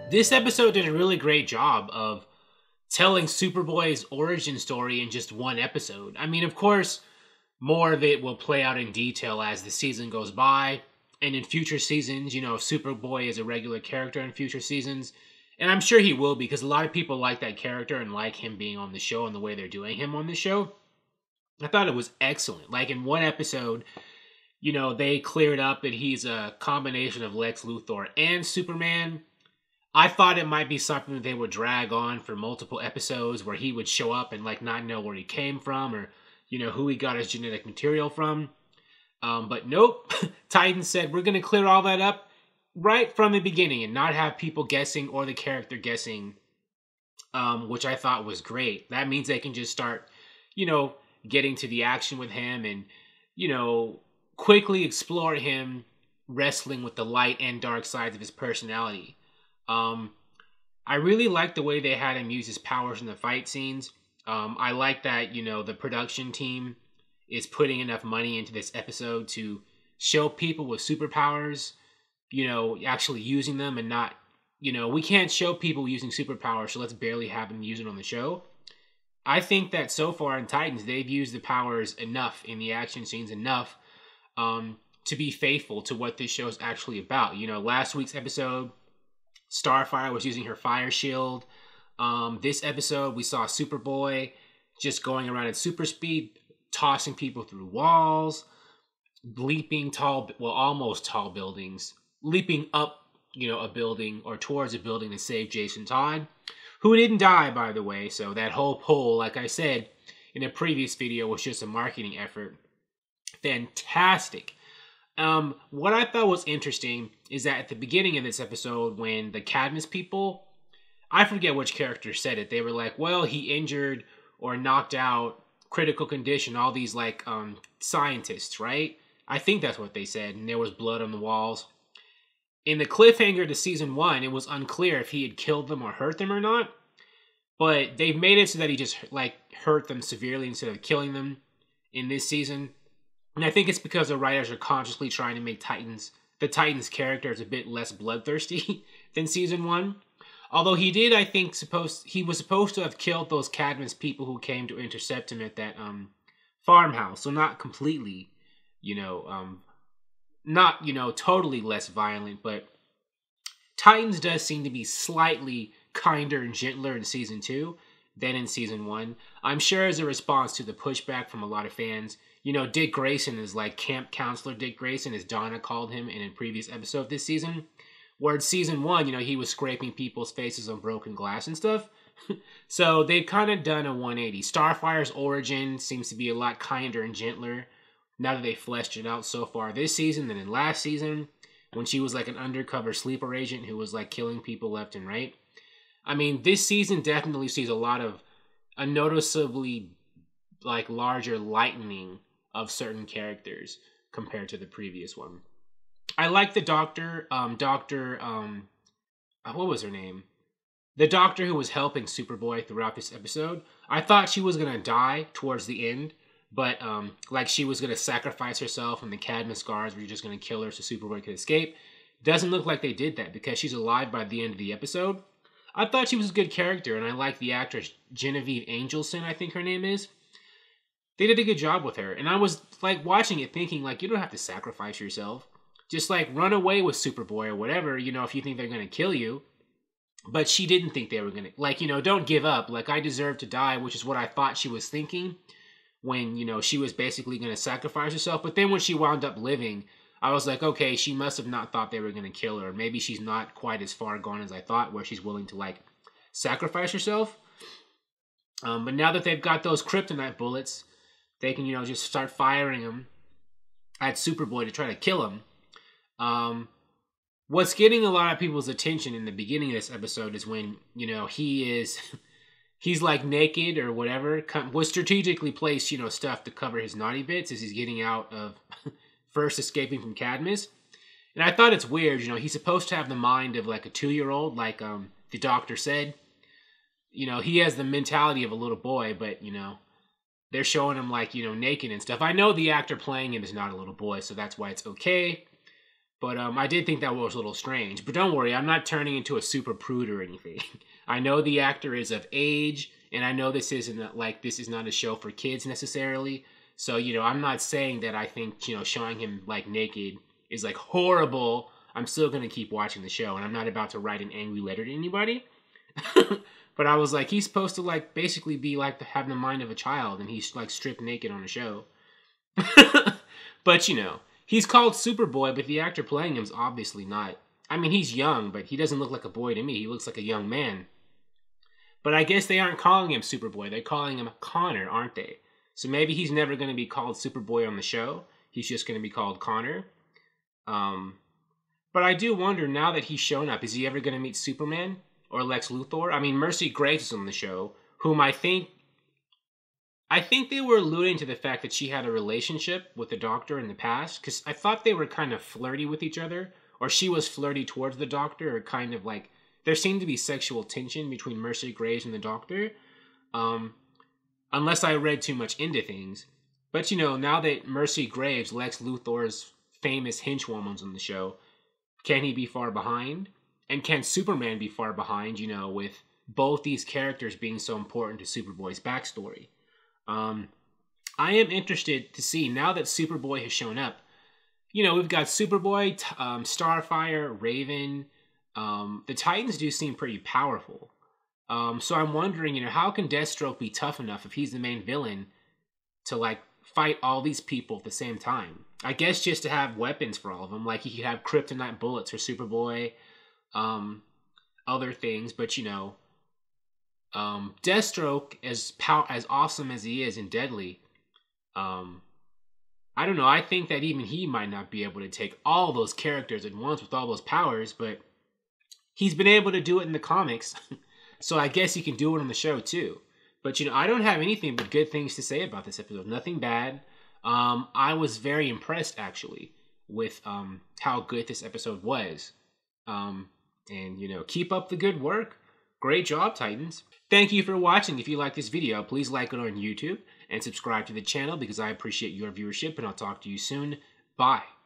This episode did a really great job of telling Superboy's origin story in just one episode. I mean, of course, more of it will play out in detail as the season goes by. And in future seasons, Superboy is a regular character in future seasons. And I'm sure he will, because a lot of people like that character and like him being on the show and the way they're doing him on the show. I thought it was excellent. Like in one episode, they cleared up that he's a combination of Lex Luthor and Superman. I thought it might be something that they would drag on for multiple episodes where he would show up and not know where he came from or, who he got his genetic material from. But nope, Titan said we're going to clear all that up right from the beginning and not have people guessing or the character guessing, which I thought was great. That means they can just start, getting to the action with him and, quickly explore him wrestling with the light and dark sides of his personality. I really like the way they had him use his powers in the fight scenes. I like that, the production team is putting enough money into this episode to show people with superpowers, actually using them and not, we can't show people using superpowers, so let's barely have them use it on the show. I think that so far in Titans, they've used the powers enough in the action scenes, enough to be faithful to what this show is actually about. Last week's episode, Starfire was using her fire shield. This episode, we saw Superboy just going around at super speed, tossing people through walls, leaping almost tall buildings, leaping up, a building or towards a building to save Jason Todd, who didn't die, by the way. So that whole pole, like I said in a previous video, was just a marketing effort. Fantastic. What I thought was interesting is that at the beginning of this episode, when the Cadmus people, I forget which character said it, they were like, well, he injured or knocked out, critical condition, all these scientists, right? I think that's what they said, and there was blood on the walls. In the cliffhanger to season 1, it was unclear if he had killed them or hurt them or not, but they've made it so that he just hurt them severely instead of killing them in this season. And I think it's because the writers are consciously trying to make the Titans characters a bit less bloodthirsty than season 1. Although he did, I think, he was supposed to have killed those Cadmus people who came to intercept him at that farmhouse. So not completely, not, totally less violent, but Titans does seem to be slightly kinder and gentler in season 2 than in season 1. I'm sure as a response to the pushback from a lot of fans. Dick Grayson is camp counselor Dick Grayson, as Donna called him in a previous episode this season. Where in season 1, he was scraping people's faces on broken glass and stuff. So they've kind of done a 180. Starfire's origin seems to be a lot kinder and gentler now that they fleshed it out so far this season than in last season, when she was an undercover sleeper agent who was killing people left and right. I mean, this season definitely sees a noticeably larger lightening of certain characters compared to the previous one. I like the doctor, what was her name? The doctor who was helping Superboy throughout this episode. I thought she was going to die towards the end, but she was going to sacrifice herself and the Cadmus guards were just going to kill her so Superboy could escape. Doesn't look like they did that because she's alive by the end of the episode. I thought she was a good character, and I like the actress Genevieve Angelson, I think her name is. They did a good job with her, and I was watching it thinking you don't have to sacrifice yourself. Just run away with Superboy or whatever, if you think they're going to kill you. But she didn't think they were going to, don't give up. I deserve to die, which is what I thought she was thinking when, she was basically going to sacrifice herself. But then when she wound up living, I was like, okay, she must have not thought they were going to kill her. Maybe she's not quite as far gone as I thought, where she's willing to, sacrifice herself. But now that they've got those kryptonite bullets, they can, just start firing them at Superboy to try to kill him. What's getting a lot of people's attention in the beginning of this episode is when, he's naked or whatever, was strategically placed, stuff to cover his naughty bits as he's getting out of first escaping from Cadmus. And I thought it's weird, he's supposed to have the mind of a 2-year-old, the doctor said. He has the mentality of a little boy, but, they're showing him naked and stuff. I know the actor playing him is not a little boy, so that's why it's okay. But I did think that was a little strange. But don't worry, I'm not turning into a super prude or anything. I know the actor is of age, and I know this isn't like this is not a show for kids necessarily. So, you know, I'm not saying that I think, you know, showing him like naked is like horrible. I'm still going to keep watching the show, and I'm not about to write an angry letter to anybody. But I was like, he's supposed to like basically be like having the mind of a child, and he's like stripped naked on a show. But, you know, he's called Superboy, but the actor playing him is obviously not. I mean, he's young, but he doesn't look like a boy to me. He looks like a young man. But I guess they aren't calling him Superboy. They're calling him Connor, aren't they? So maybe he's never going to be called Superboy on the show. He's just going to be called Connor. But I do wonder, now that he's shown up, is he ever going to meet Superman or Lex Luthor? I mean, Mercy Graves is on the show, whom I think they were alluding to the fact that she had a relationship with the Doctor in the past, because I thought they were kind of flirty with each other, or she was flirty towards the Doctor, or kind of like, there seemed to be sexual tension between Mercy Graves and the Doctor, unless I read too much into things. But, you know, now that Mercy Graves, Lex Luthor's famous henchwoman's on the show, can he be far behind? And can Superman be far behind, you know, with both these characters being so important to Superboy's backstory? I am interested to see, now that Superboy has shown up, you know, we've got Superboy, Starfire, Raven. The Titans do seem pretty powerful. So I'm wondering, you know, how can Deathstroke be tough enough if he's the main villain to, like, fight all these people at the same time? I guess just to have weapons for all of them. Like, he could have kryptonite bullets for Superboy, other things, but, you know, Deathstroke, as awesome as he is and deadly, I don't know, I think that even he might not be able to take all those characters at once with all those powers, but he's been able to do it in the comics, so I guess he can do it on the show too. But, you know, I don't have anything but good things to say about this episode. Nothing bad. I was very impressed, actually, with how good this episode was. And, you know, keep up the good work. Great job, Titans. Thank you for watching. If you like this video, please like it on YouTube and subscribe to the channel because I appreciate your viewership, and I'll talk to you soon. Bye.